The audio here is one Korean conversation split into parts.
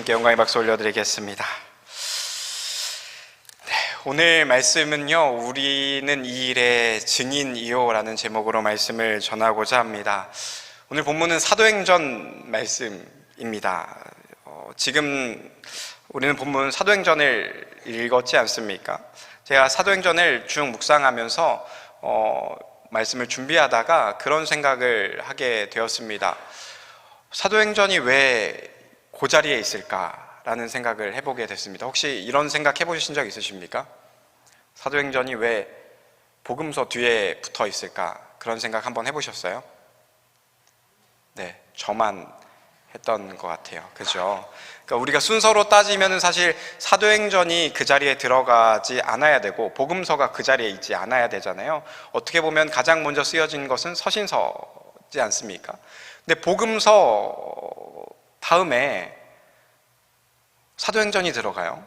주님께 영광의 박수 올려드리겠습니다. 네, 오늘 말씀은요, 우리는 이 일의 증인이요 라는 제목으로 말씀을 전하고자 합니다. 오늘 본문은 사도행전 말씀입니다. 지금 우리는 본문 사도행전을 읽었지 않습니까? 제가 사도행전을 쭉 묵상하면서 말씀을 준비하다가 그런 생각을 하게 되었습니다. 사도행전이 왜 그 자리에 있을까라는 생각을 해보게 됐습니다. 혹시 이런 생각 해보신 적 있으십니까? 사도행전이 왜 복음서 뒤에 붙어 있을까? 그런 생각 한번 해보셨어요? 네, 저만 했던 것 같아요. 그죠? 그러니까 우리가 순서로 따지면 사실 사도행전이 그 자리에 들어가지 않아야 되고 복음서가 그 자리에 있지 않아야 되잖아요. 어떻게 보면 가장 먼저 쓰여진 것은 서신서지 않습니까? 근데 복음서 다음에 사도행전이 들어가요.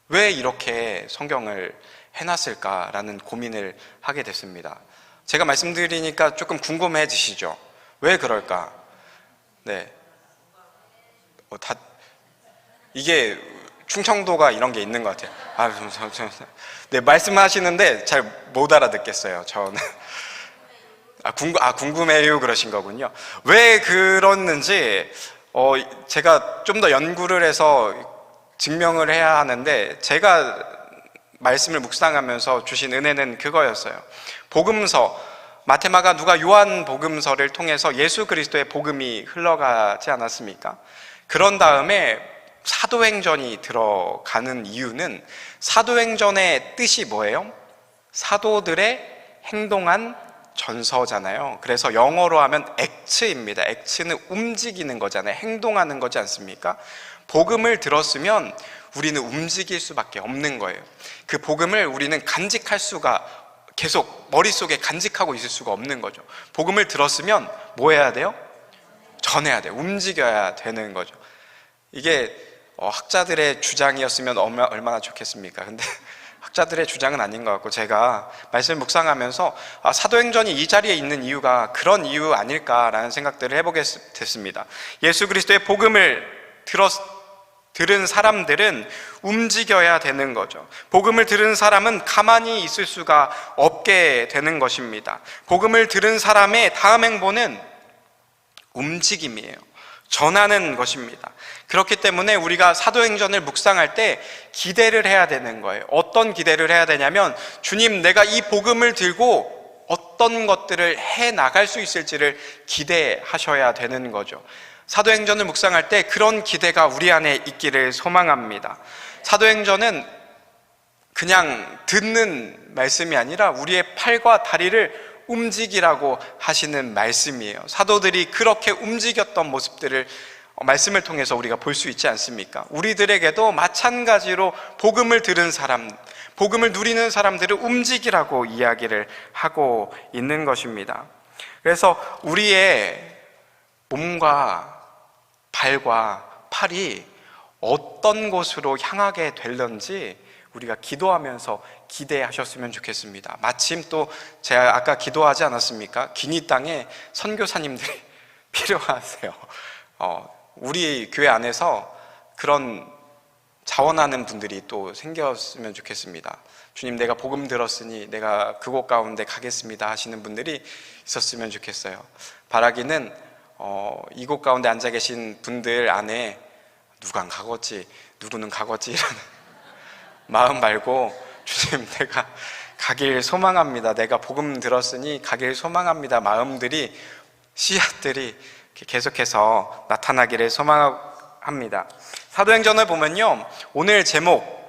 왜 이렇게 성경을 해놨을까라는 고민을 하게 됐습니다. 제가 말씀드리니까 조금 궁금해지시죠? 왜 그럴까? 네. 이게 충청도가 이런 게 있는 것 같아요. 네, 말씀하시는데 잘 못 알아듣겠어요, 저는. 궁금해요 그러신 거군요. 왜 그렇는지 제가 좀 더 연구를 해서 증명을 해야 하는데, 제가 말씀을 묵상하면서 주신 은혜는 그거였어요. 복음서, 마태마가 누가 요한 복음서를 통해서 예수 그리스도의 복음이 흘러가지 않았습니까? 그런 다음에 사도행전이 들어가는 이유는, 사도행전의 뜻이 뭐예요? 사도들의 행동한 전서잖아요. 그래서 영어로 하면 액츠입니다. 액츠는 움직이는 거잖아요. 행동하는 거지 않습니까? 복음을 들었으면 우리는 움직일 수밖에 없는 거예요. 그 복음을 우리는 간직할 수가, 계속 머릿속에 간직하고 있을 수가 없는 거죠. 복음을 들었으면 뭐 해야 돼요? 전해야 돼요. 움직여야 되는 거죠. 이게 학자들의 주장이었으면 얼마나 좋겠습니까? 근데 학자들의 주장은 아닌 것 같고, 제가 말씀을 묵상하면서 사도행전이 이 자리에 있는 이유가 그런 이유 아닐까라는 생각들을 해보게 됐습니다. 예수 그리스도의 복음을 들은 사람들은 움직여야 되는 거죠. 복음을 들은 사람은 가만히 있을 수가 없게 되는 것입니다. 복음을 들은 사람의 다음 행보는 움직임이에요. 전하는 것입니다. 그렇기 때문에 우리가 사도행전을 묵상할 때 기대를 해야 되는 거예요. 어떤 기대를 해야 되냐면, 주님, 내가 이 복음을 들고 어떤 것들을 해 나갈 수 있을지를 기대하셔야 되는 거죠. 사도행전을 묵상할 때 그런 기대가 우리 안에 있기를 소망합니다. 사도행전은 그냥 듣는 말씀이 아니라 우리의 팔과 다리를 움직이라고 하시는 말씀이에요. 사도들이 그렇게 움직였던 모습들을 말씀을 통해서 우리가 볼 수 있지 않습니까? 우리들에게도 마찬가지로 복음을 들은 사람, 복음을 누리는 사람들을 움직이라고 이야기를 하고 있는 것입니다. 그래서 우리의 몸과 발과 팔이 어떤 곳으로 향하게 될런지 우리가 기도하면서 기대하셨으면 좋겠습니다. 마침 또 제가 아까 기도하지 않았습니까? 기니 땅에 선교사님들이 필요하세요. 우리 교회 안에서 그런 자원하는 분들이 또 생겼으면 좋겠습니다. 주님, 내가 복음 들었으니 내가 그곳 가운데 가겠습니다 하시는 분들이 있었으면 좋겠어요. 바라기는 이곳 가운데 앉아 계신 분들 안에 누가 안 가겠지, 누구는 가겠지 이런 마음 말고, 주님, 내가 가길 소망합니다, 내가 복음 들었으니 가길 소망합니다 마음들이, 씨앗들이 계속해서 나타나기를 소망합니다. 사도행전을 보면요, 오늘 제목,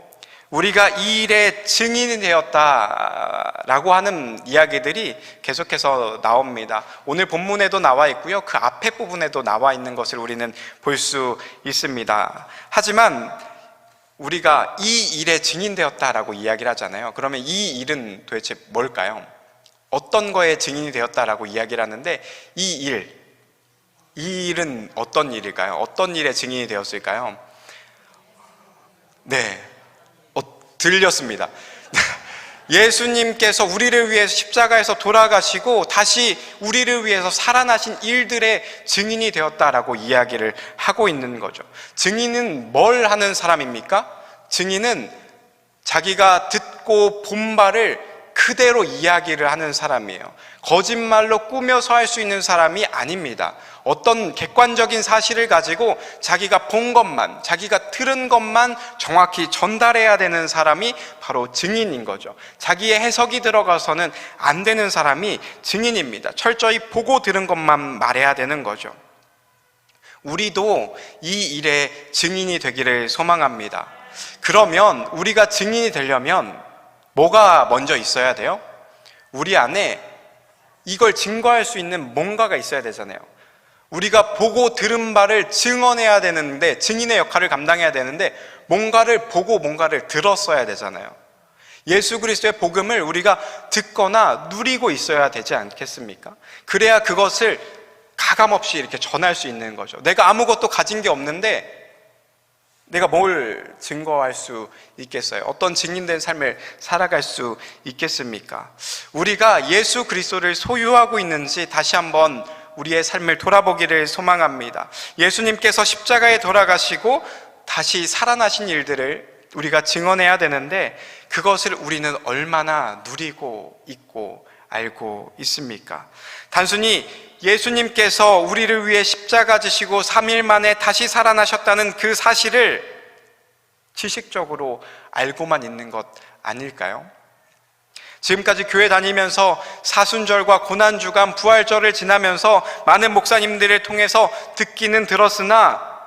우리가 이 일의 증인이 되었다라고 하는 이야기들이 계속해서 나옵니다. 오늘 본문에도 나와 있고요, 그 앞에 부분에도 나와 있는 것을 우리는 볼 수 있습니다. 하지만 우리가 이 일에 증인되었다라고 이야기를 하잖아요. 그러면 이 일은 도대체 뭘까요? 어떤 거에 증인이 되었다라고 이야기를 하는데, 이 일은 어떤 일일까요? 어떤 일에 증인이 되었을까요? 네, 들렸습니다. 예수님께서 우리를 위해서 십자가에서 돌아가시고 다시 우리를 위해서 살아나신 일들의 증인이 되었다라고 이야기를 하고 있는 거죠. 증인은 뭘 하는 사람입니까? 증인은 자기가 듣고 본 바를 그대로 이야기를 하는 사람이에요. 거짓말로 꾸며서 할 수 있는 사람이 아닙니다. 어떤 객관적인 사실을 가지고 자기가 본 것만, 자기가 들은 것만 정확히 전달해야 되는 사람이 바로 증인인 거죠. 자기의 해석이 들어가서는 안 되는 사람이 증인입니다. 철저히 보고 들은 것만 말해야 되는 거죠. 우리도 이 일의 증인이 되기를 소망합니다. 그러면 우리가 증인이 되려면 뭐가 먼저 있어야 돼요? 우리 안에 이걸 증거할 수 있는 뭔가가 있어야 되잖아요. 우리가 보고 들은 바를 증언해야 되는데, 증인의 역할을 감당해야 되는데 뭔가를 보고 뭔가를 들었어야 되잖아요. 예수 그리스도의 복음을 우리가 듣거나 누리고 있어야 되지 않겠습니까? 그래야 그것을 가감없이 이렇게 전할 수 있는 거죠. 내가 아무것도 가진 게 없는데 내가 뭘 증거할 수 있겠어요? 어떤 증인된 삶을 살아갈 수 있겠습니까? 우리가 예수 그리스도를 소유하고 있는지 다시 한번 우리의 삶을 돌아보기를 소망합니다. 예수님께서 십자가에 돌아가시고 다시 살아나신 일들을 우리가 증언해야 되는데 그것을 우리는 얼마나 누리고 있고 알고 있습니까? 단순히 예수님께서 우리를 위해 십자가 지시고 3일 만에 다시 살아나셨다는 그 사실을 지식적으로 알고만 있는 것 아닐까요? 지금까지 교회 다니면서 사순절과 고난주간, 부활절을 지나면서 많은 목사님들을 통해서 듣기는 들었으나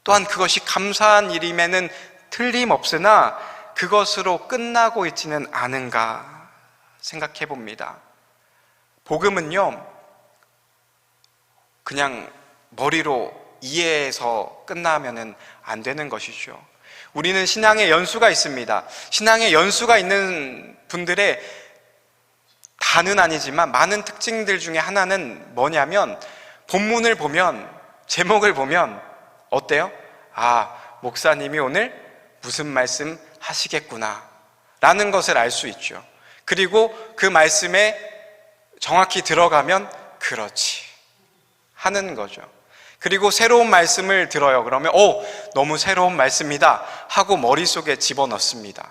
또한 그것이 감사한 일임에는 틀림없으나 그것으로 끝나고 있지는 않은가 생각해 봅니다. 복음은요, 그냥 머리로 이해해서 끝나면은 안 되는 것이죠. 우리는 신앙의 연수가 있습니다. 신앙의 연수가 있는 분들의 다는 아니지만 많은 특징들 중에 하나는 뭐냐면 본문을 보면, 제목을 보면 어때요? 아, 목사님이 오늘 무슨 말씀 하시겠구나 라는 것을 알 수 있죠. 그리고 그 말씀에 정확히 들어가면 그렇지 하는 거죠. 그리고 새로운 말씀을 들어요. 그러면 너무 새로운 말씀이다 하고 머릿속에 집어넣습니다.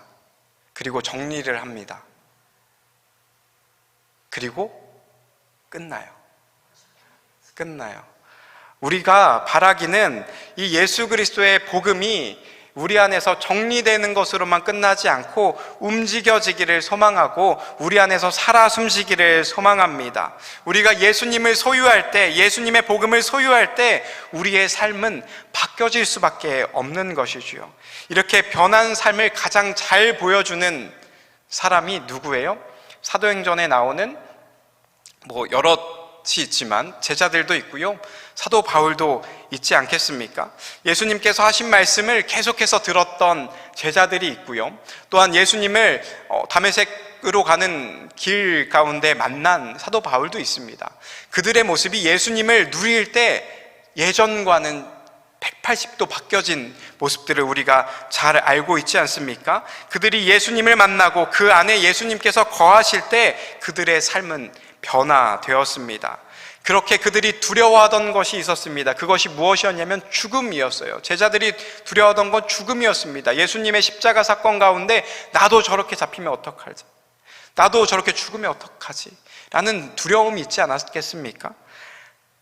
그리고 정리를 합니다. 그리고 끝나요. 우리가 바라기는 이 예수 그리스도의 복음이 우리 안에서 정리되는 것으로만 끝나지 않고 움직여지기를 소망하고 우리 안에서 살아 숨쉬기를 소망합니다. 우리가 예수님을 소유할 때, 예수님의 복음을 소유할 때 우리의 삶은 바뀌어질 수밖에 없는 것이지요. 이렇게 변한 삶을 가장 잘 보여주는 사람이 누구예요? 사도행전에 나오는 여럿이 있지만 제자들도 있고요, 사도 바울도 있지 않겠습니까? 예수님께서 하신 말씀을 계속해서 들었던 제자들이 있고요, 또한 예수님을 다메섹으로 가는 길 가운데 만난 사도 바울도 있습니다. 그들의 모습이 예수님을 누릴 때 예전과는 180도 바뀌어진 모습들을 우리가 잘 알고 있지 않습니까? 그들이 예수님을 만나고 그 안에 예수님께서 거하실 때 그들의 삶은 변화되었습니다. 그렇게 그들이 두려워하던 것이 있었습니다. 그것이 무엇이었냐면 죽음이었어요. 제자들이 두려워하던 건 죽음이었습니다. 예수님의 십자가 사건 가운데 나도 저렇게 잡히면 어떡하지? 나도 저렇게 죽으면 어떡하지? 라는 두려움이 있지 않았겠습니까?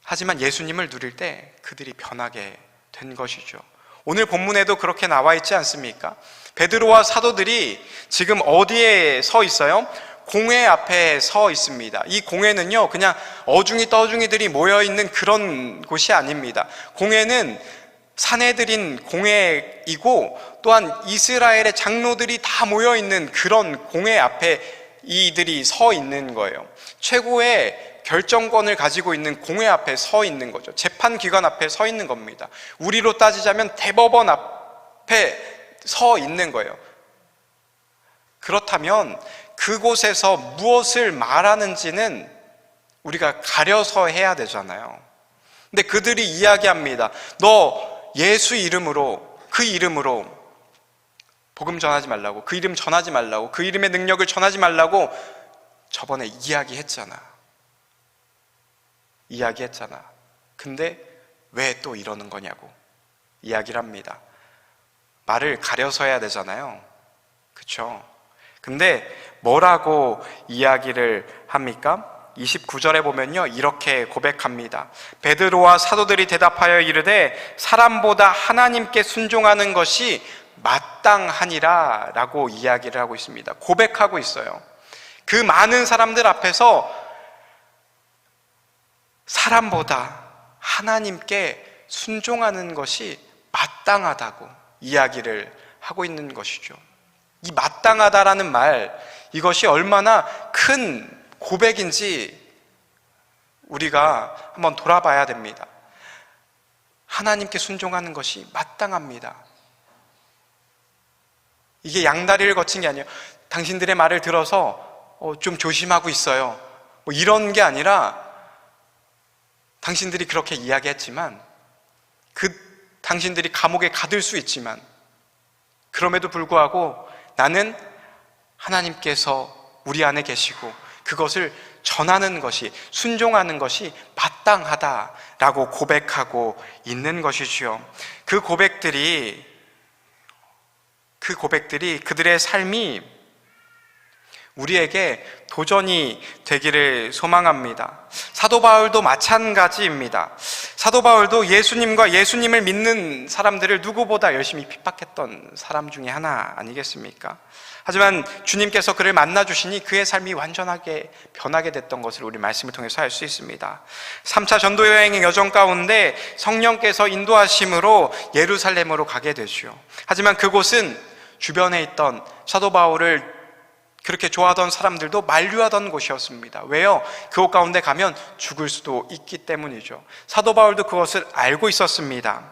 하지만 예수님을 누릴 때 그들이 변하게 된 것이죠. 오늘 본문에도 그렇게 나와 있지 않습니까? 베드로와 사도들이 지금 어디에 서 있어요? 공회 앞에 서 있습니다. 이 공회는요, 그냥 어중이 떠중이들이 모여있는 그런 곳이 아닙니다. 공회는 사내들인 공회이고 또한 이스라엘의 장로들이 다 모여있는 그런 공회 앞에 이들이 서 있는 거예요. 최고의 결정권을 가지고 있는 공회 앞에 서 있는 거죠. 재판기관 앞에 서 있는 겁니다. 우리로 따지자면 대법원 앞에 서 있는 거예요. 그렇다면 그곳에서 무엇을 말하는지는 우리가 가려서 해야 되잖아요. 근데 그들이 이야기합니다. 너 예수 이름으로, 그 이름으로 복음 전하지 말라고, 그 이름 전하지 말라고, 그 이름의 능력을 전하지 말라고 저번에 이야기했잖아. 근데 왜 또 이러는 거냐고 이야기를 합니다. 말을 가려서 해야 되잖아요. 그쵸? 근데 뭐라고 이야기를 합니까? 29절에 보면요, 이렇게 고백합니다. 베드로와 사도들이 대답하여 이르되 사람보다 하나님께 순종하는 것이 마땅하니라 라고 이야기를 하고 있습니다. 고백하고 있어요. 그 많은 사람들 앞에서 사람보다 하나님께 순종하는 것이 마땅하다고 이야기를 하고 있는 것이죠. 이 마땅하다라는 말, 이것이 얼마나 큰 고백인지 우리가 한번 돌아봐야 됩니다. 하나님께 순종하는 것이 마땅합니다. 이게 양다리를 거친 게 아니에요. 당신들의 말을 들어서 좀 조심하고 있어요, 뭐 이런 게 아니라, 당신들이 그렇게 이야기했지만, 당신들이 감옥에 가둘 수 있지만, 그럼에도 불구하고 나는 하나님께서 우리 안에 계시고 그것을 전하는 것이, 순종하는 것이 마땅하다라고 고백하고 있는 것이지요. 그 고백들이 그들의 삶이 우리에게 도전이 되기를 소망합니다. 사도 바울도 마찬가지입니다. 사도 바울도 예수님과 예수님을 믿는 사람들을 누구보다 열심히 핍박했던 사람 중에 하나 아니겠습니까? 하지만 주님께서 그를 만나주시니 그의 삶이 완전하게 변하게 됐던 것을 우리 말씀을 통해서 알 수 있습니다. 3차 전도 여행의 여정 가운데 성령께서 인도하심으로 예루살렘으로 가게 되죠. 하지만 그곳은 주변에 있던 사도 바울을 그렇게 좋아하던 사람들도 만류하던 곳이었습니다. 왜요? 그곳 가운데 가면 죽을 수도 있기 때문이죠. 사도 바울도 그것을 알고 있었습니다.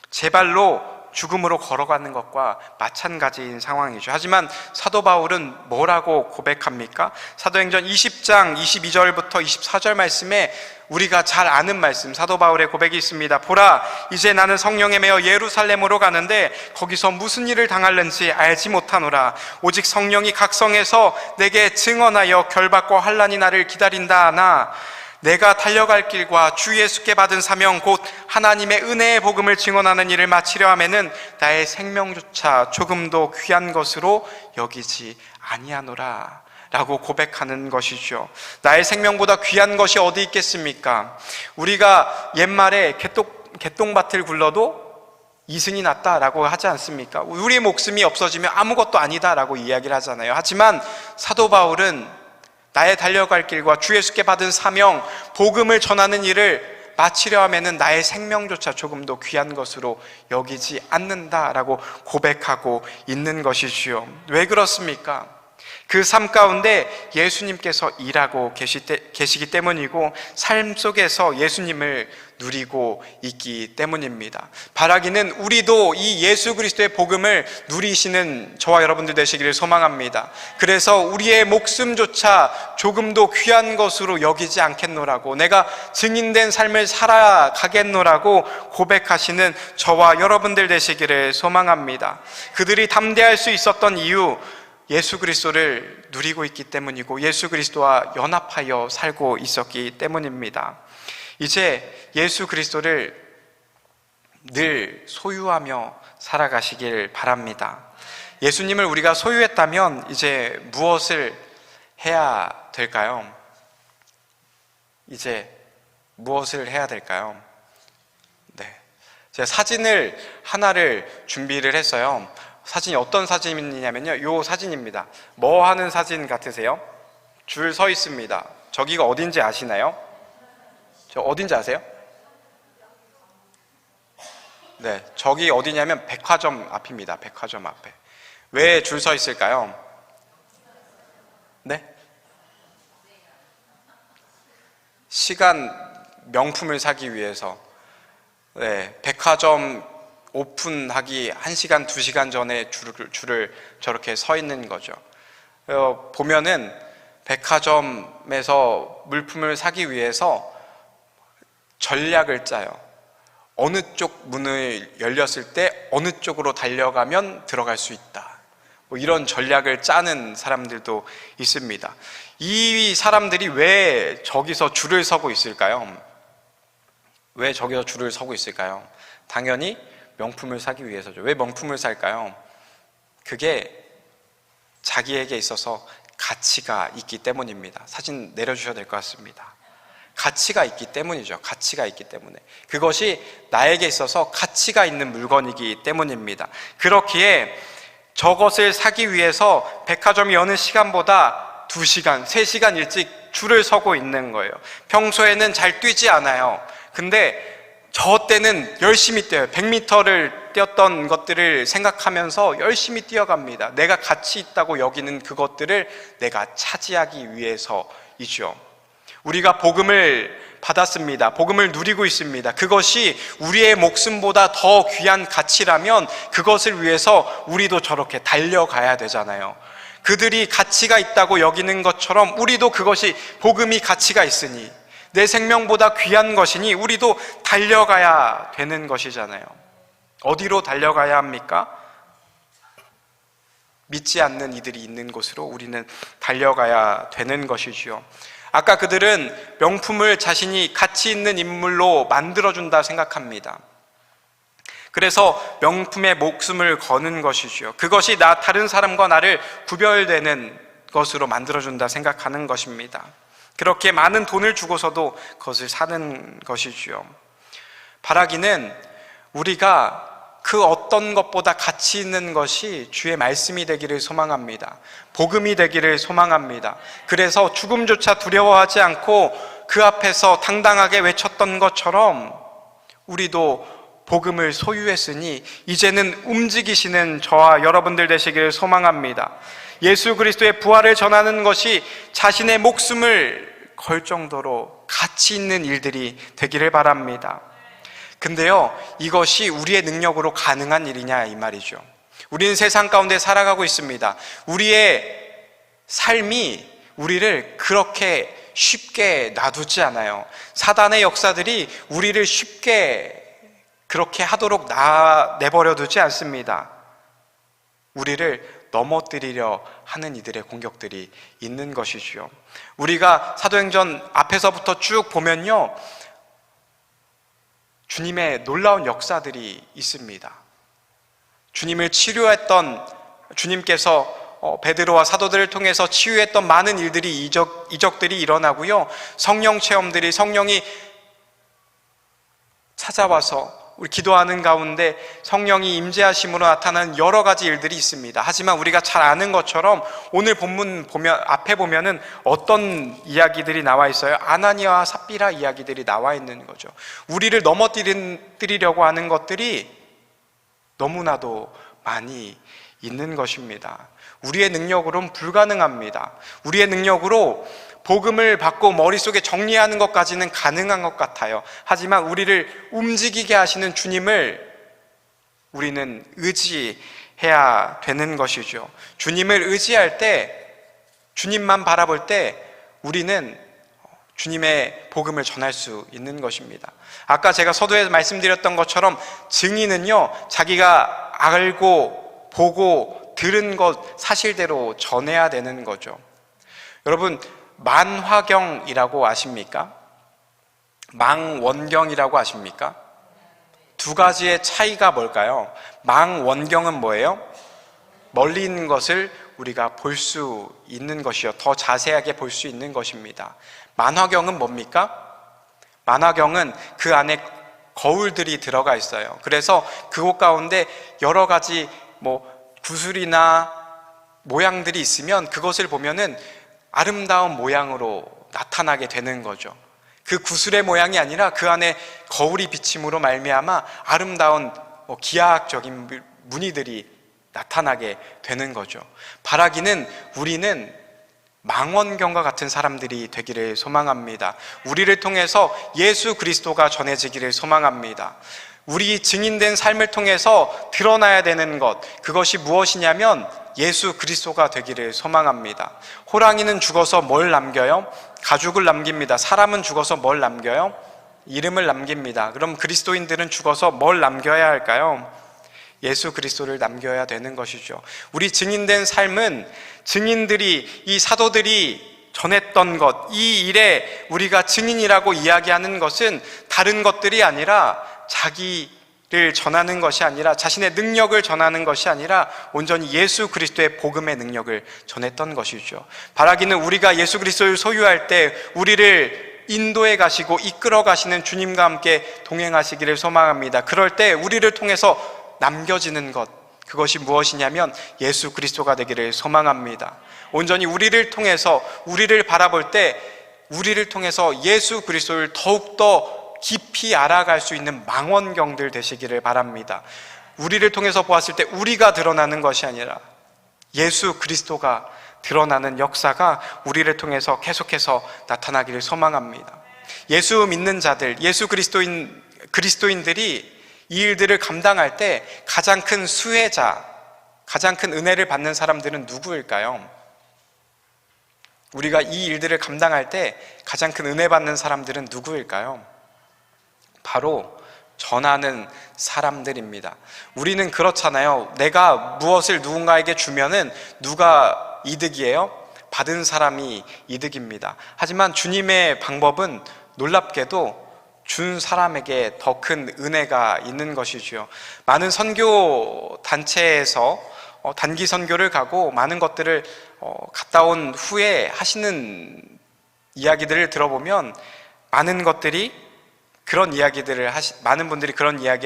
제 발로 죽음으로 걸어가는 것과 마찬가지인 상황이죠. 하지만 사도 바울은 뭐라고 고백합니까? 사도행전 20장 22절부터 24절 말씀에 우리가 잘 아는 말씀, 사도 바울의 고백이 있습니다. 보라, 이제 나는 성령에 매여 예루살렘으로 가는데 거기서 무슨 일을 당할는지 알지 못하노라. 오직 성령이 각성해서 내게 증언하여 결박과 환난이 나를 기다린다 하나 내가 달려갈 길과 주 예수께 받은 사명 곧 하나님의 은혜의 복음을 증언하는 일을 마치려 하면은 나의 생명조차 조금도 귀한 것으로 여기지 아니하노라 라고 고백하는 것이죠. 나의 생명보다 귀한 것이 어디 있겠습니까? 우리가 옛말에 개똥밭을 굴러도 이승이 낫다라고 하지 않습니까? 우리의 목숨이 없어지면 아무것도 아니다라고 이야기를 하잖아요. 하지만 사도 바울은 나의 달려갈 길과 주 예수께 받은 사명, 복음을 전하는 일을 마치려 하면은 나의 생명조차 조금도 귀한 것으로 여기지 않는다라고 고백하고 있는 것이지요. 왜 그렇습니까? 그 삶 가운데 예수님께서 일하고 계시기 때문이고 삶 속에서 예수님을 누리고 있기 때문입니다. 바라기는 우리도 이 예수 그리스도의 복음을 누리시는 저와 여러분들 되시기를 소망합니다. 그래서 우리의 목숨조차 조금도 귀한 것으로 여기지 않겠노라고, 내가 증인된 삶을 살아가겠노라고 고백하시는 저와 여러분들 되시기를 소망합니다. 그들이 담대할 수 있었던 이유, 예수 그리스도를 누리고 있기 때문이고 예수 그리스도와 연합하여 살고 있었기 때문입니다. 이제 예수 그리스도를 늘 소유하며 살아가시길 바랍니다. 예수님을 우리가 소유했다면 이제 무엇을 해야 될까요? 이제 무엇을 해야 될까요? 네, 제가 사진을 하나를 준비를 했어요. 사진이 어떤 사진이냐면요, 이 사진입니다. 뭐 하는 사진 같으세요? 줄 서 있습니다. 저기가 어딘지 아시나요? 저 어딘지 아세요? 네, 저기 어디냐면 백화점 앞입니다. 백화점 앞에. 왜 줄 서 있을까요? 네? 시간 명품을 사기 위해서. 네, 백화점 오픈하기 1시간, 2시간 전에 줄을 저렇게 서 있는 거죠. 보면은 백화점에서 물품을 사기 위해서 전략을 짜요. 어느 쪽 문을 열렸을 때 어느 쪽으로 달려가면 들어갈 수 있다. 뭐 이런 전략을 짜는 사람들도 있습니다. 이 사람들이 왜 저기서 줄을 서고 있을까요? 왜 저기서 줄을 서고 있을까요? 당연히 명품을 사기 위해서죠. 왜 명품을 살까요? 그게 자기에게 있어서 가치가 있기 때문입니다. 사진 내려주셔야 될 것 같습니다. 가치가 있기 때문이죠. 가치가 있기 때문에. 그것이 나에게 있어서 가치가 있는 물건이기 때문입니다. 그렇기에 저것을 사기 위해서 백화점이 여는 시간보다 2시간, 3시간 일찍 줄을 서고 있는 거예요. 평소에는 잘 뛰지 않아요. 근데 저 때는 열심히 뛰어요. 100m를 뛰었던 것들을 생각하면서 열심히 뛰어갑니다. 내가 가치 있다고 여기는 그것들을 내가 차지하기 위해서이죠. 우리가 복음을 받았습니다. 복음을 누리고 있습니다. 그것이 우리의 목숨보다 더 귀한 가치라면 그것을 위해서 우리도 저렇게 달려가야 되잖아요. 그들이 가치가 있다고 여기는 것처럼 우리도 그것이 복음이 가치가 있으니 내 생명보다 귀한 것이니 우리도 달려가야 되는 것이잖아요. 어디로 달려가야 합니까? 믿지 않는 이들이 있는 곳으로 우리는 달려가야 되는 것이지요. 아까 그들은 명품을 자신이 가치 있는 인물로 만들어준다 생각합니다. 그래서 명품에 목숨을 거는 것이죠. 그것이 다른 사람과 나를 구별되는 것으로 만들어준다 생각하는 것입니다. 그렇게 많은 돈을 주고서도 그것을 사는 것이지요. 바라기는 우리가 그 어떤 것보다 가치 있는 것이 주의 말씀이 되기를 소망합니다. 복음이 되기를 소망합니다. 그래서 죽음조차 두려워하지 않고 그 앞에서 당당하게 외쳤던 것처럼 우리도 복음을 소유했으니 이제는 움직이시는 저와 여러분들 되시기를 소망합니다. 예수 그리스도의 부활을 전하는 것이 자신의 목숨을 걸 정도로 가치 있는 일들이 되기를 바랍니다. 근데요, 이것이 우리의 능력으로 가능한 일이냐 이 말이죠. 우리는 세상 가운데 살아가고 있습니다. 우리의 삶이 우리를 그렇게 쉽게 놔두지 않아요. 사단의 역사들이 우리를 쉽게 그렇게 하도록 내버려 두지 않습니다. 우리를 넘어뜨리려 하는 이들의 공격들이 있는 것이지요. 우리가 사도행전 앞에서부터 쭉 보면요, 주님의 놀라운 역사들이 있습니다. 주님을 치료했던 주님께서 베드로와 사도들을 통해서 치유했던 많은 일들이 이적들이 일어나고요, 성령 체험들이 성령이 찾아와서 우리 기도하는 가운데 성령이 임재하심으로 나타나는 여러 가지 일들이 있습니다. 하지만 우리가 잘 아는 것처럼 오늘 본문 앞에 보면은 어떤 이야기들이 나와 있어요? 아나니아와 삽비라 이야기들이 나와 있는 거죠. 우리를 넘어뜨리려고 하는 것들이 너무나도 많이 있는 것입니다. 우리의 능력으로는 불가능합니다. 우리의 능력으로 복음을 받고 머릿속에 정리하는 것까지는 가능한 것 같아요. 하지만 우리를 움직이게 하시는 주님을 우리는 의지해야 되는 것이죠. 주님을 의지할 때, 주님만 바라볼 때 우리는 주님의 복음을 전할 수 있는 것입니다. 아까 제가 서두에 말씀드렸던 것처럼 증인은요, 자기가 알고 보고 들은 것 사실대로 전해야 되는 거죠. 여러분, 만화경이라고 아십니까? 망원경이라고 아십니까? 두 가지의 차이가 뭘까요? 망원경은 뭐예요? 멀리 있는 것을 우리가 볼 수 있는 것이요, 더 자세하게 볼 수 있는 것입니다. 만화경은 뭡니까? 만화경은 그 안에 거울들이 들어가 있어요. 그래서 그곳 가운데 여러 가지 구슬이나 모양들이 있으면 그것을 보면은 아름다운 모양으로 나타나게 되는 거죠. 그 구슬의 모양이 아니라 그 안에 거울이 비침으로 말미암아 아름다운 기하학적인 무늬들이 나타나게 되는 거죠. 바라기는 우리는 망원경과 같은 사람들이 되기를 소망합니다. 우리를 통해서 예수 그리스도가 전해지기를 소망합니다. 우리 증인된 삶을 통해서 드러나야 되는 것, 그것이 무엇이냐면 예수 그리스도가 되기를 소망합니다. 호랑이는 죽어서 뭘 남겨요? 가죽을 남깁니다. 사람은 죽어서 뭘 남겨요? 이름을 남깁니다. 그럼 그리스도인들은 죽어서 뭘 남겨야 할까요? 예수 그리스도를 남겨야 되는 것이죠. 우리 증인된 삶은 증인들이, 이 사도들이 전했던 것, 이 일에 우리가 증인이라고 이야기하는 것은 다른 것들이 아니라, 자기를 전하는 것이 아니라, 자신의 능력을 전하는 것이 아니라 온전히 예수 그리스도의 복음의 능력을 전했던 것이죠. 바라기는 우리가 예수 그리스도를 소유할 때 우리를 인도해 가시고 이끌어 가시는 주님과 함께 동행하시기를 소망합니다. 그럴 때 우리를 통해서 남겨지는 것, 그것이 무엇이냐면 예수 그리스도가 되기를 소망합니다. 온전히 우리를 통해서, 우리를 바라볼 때 우리를 통해서 예수 그리스도를 더욱더 깊이 알아갈 수 있는 망원경들 되시기를 바랍니다. 우리를 통해서 보았을 때 우리가 드러나는 것이 아니라 예수 그리스도가 드러나는 역사가 우리를 통해서 계속해서 나타나기를 소망합니다. 예수 믿는 자들, 예수 그리스도인들이 이 일들을 감당할 때 가장 큰 수혜자, 가장 큰 은혜를 받는 사람들은 누구일까요? 우리가 이 일들을 감당할 때 가장 큰 은혜 받는 사람들은 누구일까요? 바로 전하는 사람들입니다. 우리는 그렇잖아요. 내가 무엇을 누군가에게 주면은 누가 이득이에요? 받은 사람이 이득입니다. 하지만 주님의 방법은 놀랍게도 준 사람에게 더 큰 은혜가 있는 것이지요. 많은 선교 단체에서 단기 선교를 가고 많은 것들을 갔다 온 후에 하시는 이야기들을 들어보면 많은 분들이 그런 이야기를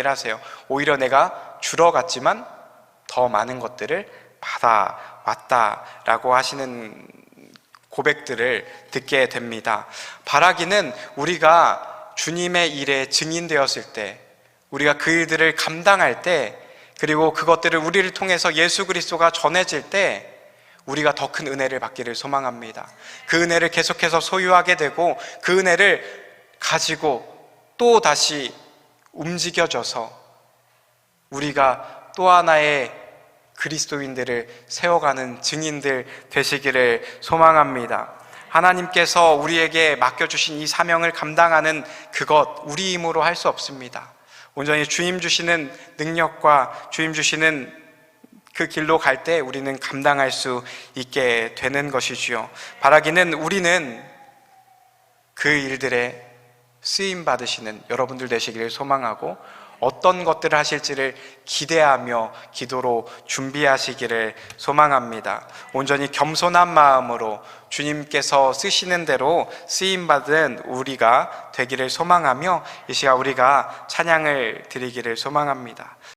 하세요. 오히려 내가 주러 갔지만 더 많은 것들을 받아왔다라고 하시는 고백들을 듣게 됩니다. 바라기는 우리가 주님의 일에 증인되었을 때, 우리가 그 일들을 감당할 때, 그리고 그것들을 우리를 통해서 예수 그리스도가 전해질 때 우리가 더 큰 은혜를 받기를 소망합니다. 그 은혜를 계속해서 소유하게 되고 그 은혜를 가지고 또 다시 움직여져서 우리가 또 하나의 그리스도인들을 세워가는 증인들 되시기를 소망합니다. 하나님께서 우리에게 맡겨주신 이 사명을 감당하는 그것, 우리 힘으로 할 수 없습니다. 온전히 주님 주시는 능력과 주님 주시는 그 길로 갈 때 우리는 감당할 수 있게 되는 것이지요. 바라기는 우리는 그 일들에 쓰임 받으시는 여러분들 되시기를 소망하고, 어떤 것들을 하실지를 기대하며 기도로 준비하시기를 소망합니다. 온전히 겸손한 마음으로 주님께서 쓰시는 대로 쓰임받은 우리가 되기를 소망하며 이 시간 우리가 찬양을 드리기를 소망합니다.